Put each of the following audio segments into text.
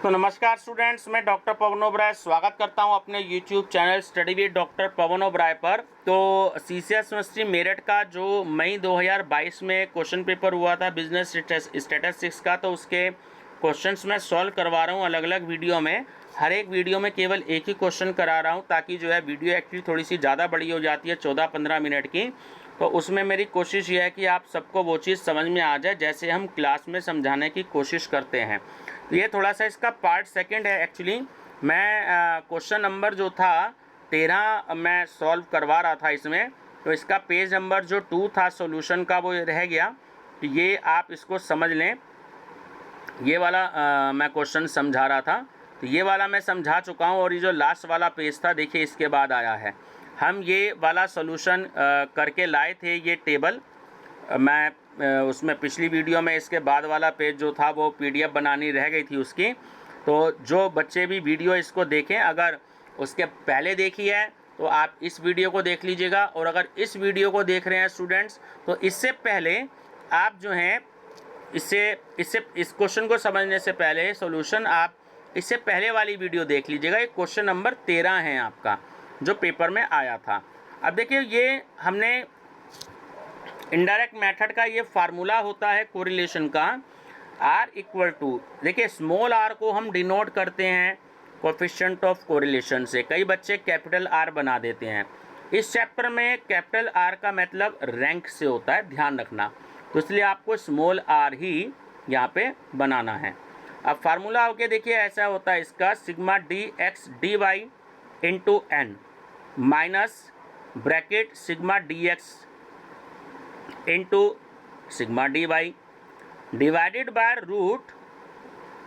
तो नमस्कार स्टूडेंट्स, मैं डॉक्टर पवन ओबराय स्वागत करता हूं अपने YouTube channel study with doctor Pavan Oberoi पर। तो सीसीएस यूनिवर्सिटी मेरठ का जो मई 2022 में क्वेश्चन पेपर हुआ था बिजनेस स्टैटिस्टिक्स का, तो उसके क्वेश्चंस मैं सॉल्व करवा रहा हूं अलग अलग वीडियो में। हर एक वीडियो में केवल एक ही क्वेश्चन करा रहा हूं ताकि जो है वीडियो एक्चुअली थोड़ी सी ज़्यादा बड़ी हो जाती है, 14-15 मिनट की। तो उसमें मेरी कोशिश ये है कि आप सबको वो चीज़ समझ में आ जाए जैसे हम क्लास में समझाने की कोशिश करते हैं। तो ये थोड़ा सा इसका पार्ट सेकंड है। एक्चुअली मैं क्वेश्चन नंबर जो था 13 मैं सॉल्व करवा रहा था इसमें, तो इसका पेज नंबर जो 2 था सॉल्यूशन का वो रह गया। तो ये आप इसको समझ लें, ये वाला मैं क्वेश्चन समझा रहा था, तो ये वाला मैं समझा चुका हूँ। और ये जो लास्ट वाला पेज था देखिए इसके बाद आया है। हम ये वाला सॉल्यूशन करके लाए थे, ये टेबल मैं उसमें पिछली वीडियो में इसके बाद वाला पेज जो था वो पीडीएफ बनानी रह गई थी उसकी। तो जो बच्चे भी वीडियो इसको देखें, अगर उसके पहले देखी है तो आप इस वीडियो को देख लीजिएगा, और अगर इस वीडियो को देख रहे हैं स्टूडेंट्स तो इससे पहले आप जो हैं इस क्वेश्चन को समझने से पहले सॉल्यूशन आप इससे पहले वाली वीडियो देख लीजिएगा। ये क्वेश्चन नंबर 13 है आपका जो पेपर में आया था। अब देखिए ये हमने इनडायरेक्ट मेथड का ये फार्मूला होता है कोरिलेशन का, R इक्वल टू, देखिए स्मॉल r को हम डिनोट करते हैं कोफिशिएंट ऑफ कोरिलेशन से। कई बच्चे कैपिटल R बना देते हैं। इस चैप्टर में कैपिटल R का मतलब रैंक से होता है, ध्यान रखना। तो इसलिए आपको स्मॉल r ही यहाँ पे बनाना है। अब फार्मूला होके देखिए ऐसा होता है इसका, sigma D x D Y into N minus bracket sigma D X into sigma D Y divided by root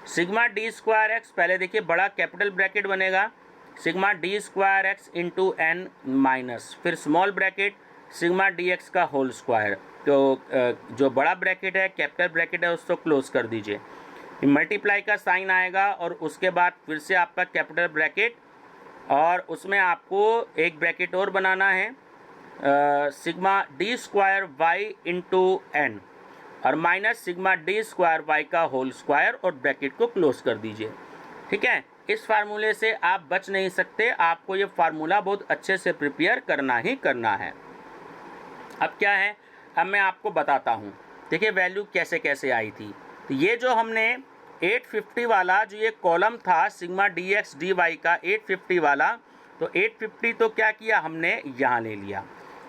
sigma D square X. पहले देखिए बड़ा कैपिटल ब्रैकेट बनेगा, sigma D square X into N minus फिर small bracket sigma D X का whole square. तो जो बड़ा bracket है कैपिटल ब्रैकेट है उसको क्लोज कर दीजिए, मल्टीप्लाई का साइन आएगा और उसके बाद फिर से आपका कैपिटल ब्रैकेट, और उसमें आपको एक ब्रैकेट और बनाना है sigma D square Y into N और minus sigma D square Y का होल स्क्वायर, और ब्रैकेट को क्लोज कर दीजिए। ठीक है, इस फार्मूले से आप बच नहीं सकते, आपको ये फार्मूला बहुत अच्छे से प्रिपेयर करना ही करना है। अब क्या है, अब मैं आपको बताता हूँ। देखिए वैल्यू कैसे कैसे आई थी। तो ये जो हमने 850 वाला जो ये कॉलम था sigma D x D y का 850 वाला, तो 850 तो क्या किया हमने यहाँ ले लिया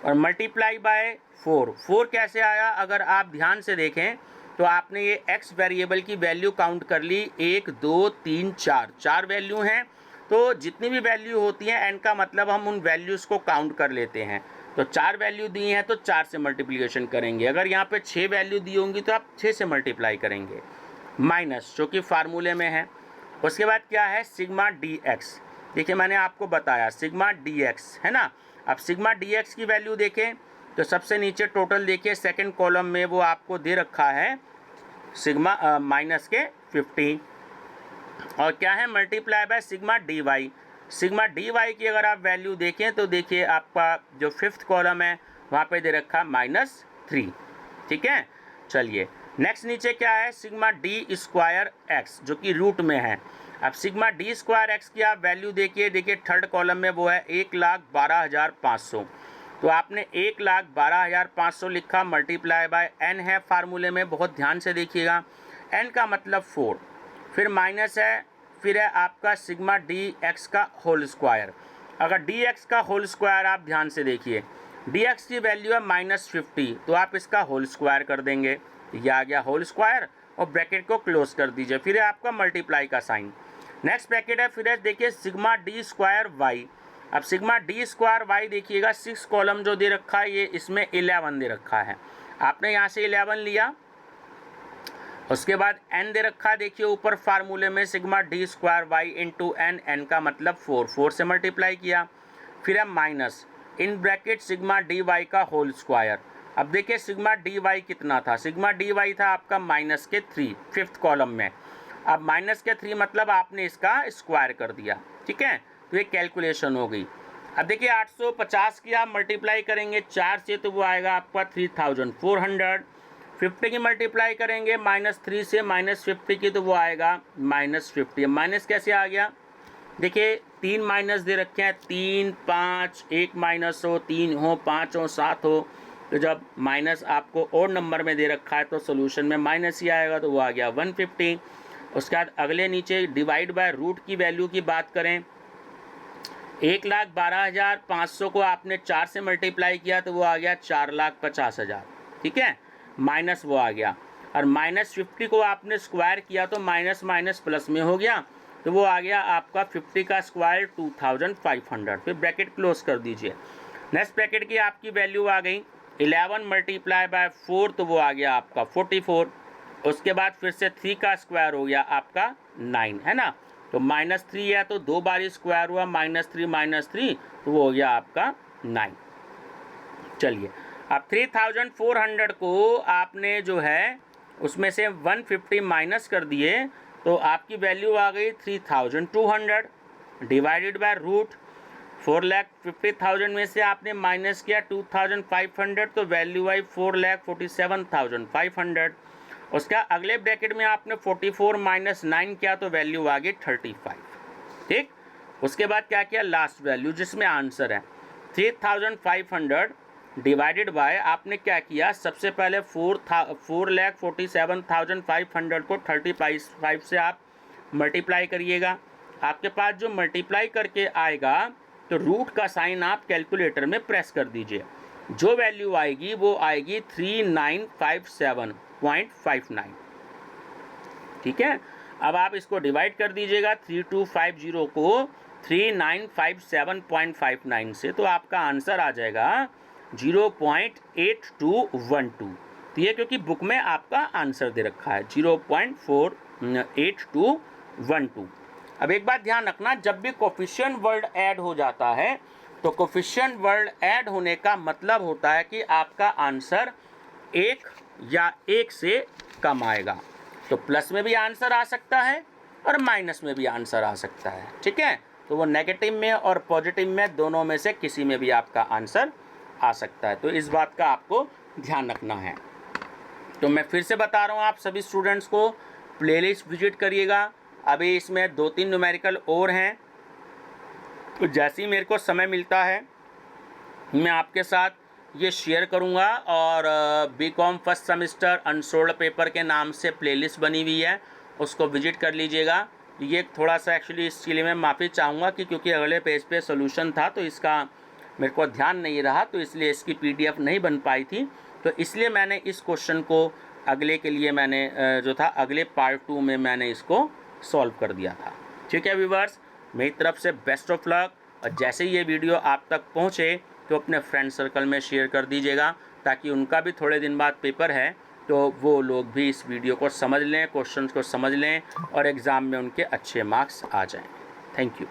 और मल्टीप्लाई बाय 4 कैसे आया, अगर आप ध्यान से देखें तो आपने ये x वेरिएबल की वैल्यू काउंट कर ली, 1 2 3 4 वैल्यू हैं। तो जितनी भी वैल्यू होती हैं n का मतलब हम उन वैल्यूज़ को काउंट कर लेते हैं। तो 4 वैल्यू दी हैं तो 4 से मल्टीप्लिकेशन करेंगे। अगर यहाँ पे 6 वैल्यू दी होंगी तो आप 6 से मल्टीप्लाई करेंगे, माइनस जो कि फार्मूले में है। उसके बाद क्या है सिग्मा डी एक्स, देखिए मैंने आपको बताया सिग्मा डी एक्स है ना। अब सिग्मा डी एक्स की वैल्यू देखें तो सबसे नीचे टोटल देखिए सेकंड कॉलम में वो आपको दे रखा है सिग्मा माइनस के 50, और क्या है multiply by sigma D y. Sigma D y की अगर आप वैल्यू देखें तो देखिए आपका जो 5th कॉलम है वहाँ पे दे रखा -3। ठीक है, चलिए नेक्स्ट नीचे क्या है सिग्मा डी स्क्वायर एक्स जो कि रूट में है। अब सिग्मा डी स्क्वायर एक्स की आप वैल्यू देखिए 3rd कॉलम में वो है 1,12,500। तो आपने 1,12,500 लिखा, मल्टीप्लाई बाय एन है फार्मूले में, बहुत ध्यान से देखिएगा। एन का मतलब 4, फिर माइनस है, फिर है आपका सिग्मा डी एक्स का होल स्क्वायर। अगर डी एक्स का होल स्क्वायर आप ध्यान से देखिए, डी एक्स की वैल्यू है -50, तो आप इसका होल स्क्वायर कर देंगे, यह आ गया होल स्क्वायर, और ब्रैकेट को क्लोज कर दीजिए, फिर है आपका मल्टीप्लाई का साइन। नेक्स्ट ब्रैकेट है, फिर है देखिए सिग्मा डी स्क्वायर वाई। अब सिग्मा डी स्क्वायर वाई देखिएगा 6 कॉलम जो दे रखा है ये इसमें 11 दे रखा है, आपने यहाँ से 11 लिया। उसके बाद एन दे रखा है, देखिए ऊपर फार्मूले में sigma D square Y into n, n का मतलब 4 से मल्टीप्लाई किया, फिर है minus in bracket sigma D y का होल स्क्वायर। अब देखिए सिग्मा डी वाई कितना था, सिग्मा डी वाई था आपका -3 5th कॉलम में। अब -3 मतलब आपने इसका स्क्वायर कर दिया। ठीक है, तो ये कैलकुलेशन हो गई। अब देखिए 850 की आप मल्टीप्लाई करेंगे 4 से तो वो आएगा आपका 3400, 50 की मल्टीप्लाई करेंगे -3 से -50 की, तो वो आएगा -50। माइनस कैसे आ गया? देखिए 3 माइनस दे रखे हैं, 3 5, 1 माइनस हो, 3 हो, 5 हो, 7 हो, तो जब माइनस आपको और नंबर में दे रखा है तो सोल्यूशन में माइनस ही आएगा, तो वो आ गया 150। उसके बाद अगले नीचे डिवाइड बाय रूट की वैल्यू की बात करें, 1,12,500 को आपने 4 से मल्टीप्लाई किया तो वो आ गया 4,50,000, ठीक है, माइनस वो आ गया। और -50 को आपने स्क्वायर किया तो माइनस माइनस प्लस में हो गया, तो वो आ गया आपका 50 का स्क्वायर 2500। फिर ब्रैकेट क्लोज कर दीजिए। नेक्स्ट ब्रैकेट की आपकी वैल्यू आ गई 11 मल्टीप्लाई बाय 4, तो वो आ गया आपका 44। उसके बाद फिर से 3 का स्क्वायर हो गया आपका 9, है ना, तो -3 है तो 2 बार स्क्वायर हुआ, -3, तो वो हो गया आपका 9। चलिए अब 3400 को आपने जो है उसमें से 150 माइनस कर दिए, तो आपकी वैल्यू आ गई 3200 डिवाइडेड बाय रूट 4,50,000 में से आपने माइनस किया 2500, तो वैल्यू आई 4,47,500। उसका अगले ब्रैकेट में आपने 44 माइनस 9 किया तो वैल्यू आ गई 35, ठीक। उसके बाद क्या किया, लास्ट वैल्यू जिसमें आंसर है 3,500 डिवाइडेड बाय, आपने क्या किया, सबसे पहले 4,47,500 को 35 से आप मल्टीप्लाई करिएगा। आपके पास जो मल्टीप्लाई करके आएगा तो रूट का साइन आप कैलकुलेटर में प्रेस कर दीजिए, जो वैल्यू आएगी वो आएगी 3957.59, ठीक है। अब आप इसको डिवाइड कर दीजिएगा 3250 को 3957.59 से, तो आपका आंसर आ जाएगा 0.8212। तो ये क्योंकि बुक में आपका आंसर दे रखा है 0.48212। अब एक बात ध्यान रखना, जब भी कोफिशिएंट वर्ड ऐड हो जाता है तो कोफिशिएंट वर्ड ऐड होने का मतलब होता है कि आपका आंसर 1 या 1 से कम आएगा। तो प्लस में भी आंसर आ सकता है और माइनस में भी आंसर आ सकता है, ठीक है। तो वो नेगेटिव में और पॉजिटिव में दोनों में से किसी में भी आपका आंसर आ सकता है, तो इस बात का आपको ध्यान रखना है। तो मैं फिर से बता रहा हूँ आप सभी स्टूडेंट्स को, प्लेलिस्ट विजिट करिएगा। अभी इसमें 2-3 न्यूमेरिकल और हैं, तो जैसे ही मेरे को समय मिलता है मैं आपके साथ ये शेयर करूँगा। और BCom first semester unsolved paper के नाम से प्लेलिस्ट बनी हुई है, उसको विजिट कर लीजिएगा। ये थोड़ा सा एक्चुअली इसके लिए मैं माफ़ी चाहूँगा कि क्योंकि अगले पेज पे सॉल्यूशन था तो इसका मेरे को ध्यान नहीं रहा, तो इसलिए इसकी PDF नहीं बन पाई थी, तो इसलिए मैंने इस क्वेश्चन को अगले के लिए मैंने जो था अगले पार्ट 2 में मैंने इसको सॉल्व कर दिया था, ठीक है व्यूअर्स। मेरी तरफ से बेस्ट ऑफ लक, और जैसे ही ये वीडियो आप तक पहुँचे तो अपने फ्रेंड सर्कल में शेयर कर दीजिएगा, ताकि उनका भी थोड़े दिन बाद पेपर है तो वो लोग भी इस वीडियो को समझ लें, क्वेश्चंस को समझ लें और एग्ज़ाम में उनके अच्छे मार्क्स आ जाएं। Thank you.